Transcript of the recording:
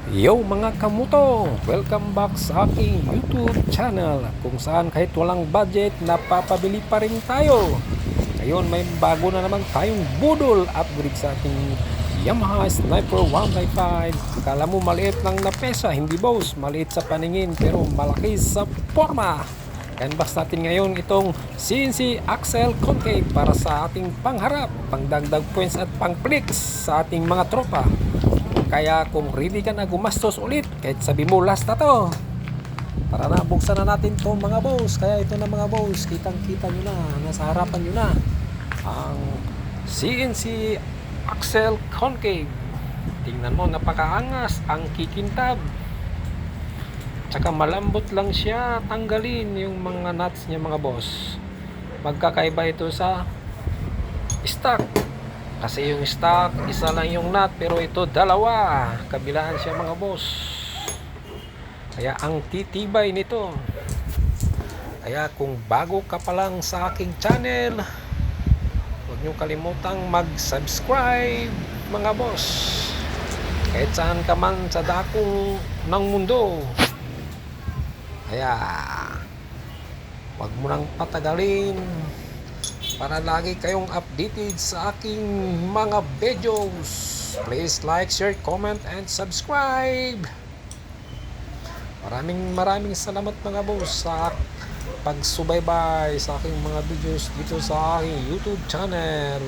Yo mga kamuto! Welcome back sa aking YouTube channel kung saan kahit walang budget napapabili pa rin tayo. Ngayon may bago na naman tayong budol upgrade sa ating Yamaha Sniper 1x5. Akala mo maliit lang na pesa, hindi boss, maliit sa paningin pero malaki sa forma. Canvas natin ngayon itong CNC Axle Concave para sa ating pangharap, pangdagdag points at pangflex sa ating mga tropa. Kaya kung ready ka na gumastos ulit, kahit sabi mo last na to, tara na, buksan na natin to mga boss. Kaya ito na mga boss, kitang kita nyo na, nasa harapan nyo na ang CNC Axle Concave. Tingnan mo, napakaangas ang kikintab, tsaka malambot lang siya tanggalin yung mga nuts niya mga boss. Magkakaiba ito sa stock, kasi yung stock isa lang yung nut, pero ito dalawa, kabilaan siya mga boss. Kaya ang titibay nito. Kaya kung bago ka pa lang sa aking channel, huwag nyo kalimutang mag-subscribe mga boss. Kahit saan ka man sa dakong ng mundo. Kaya huwag mo nang patagalin para lagi kayong updated sa aking mga videos. Please like, share, comment, and subscribe. Maraming salamat mga boss sa pagsubaybay sa aking mga videos dito sa aking YouTube channel.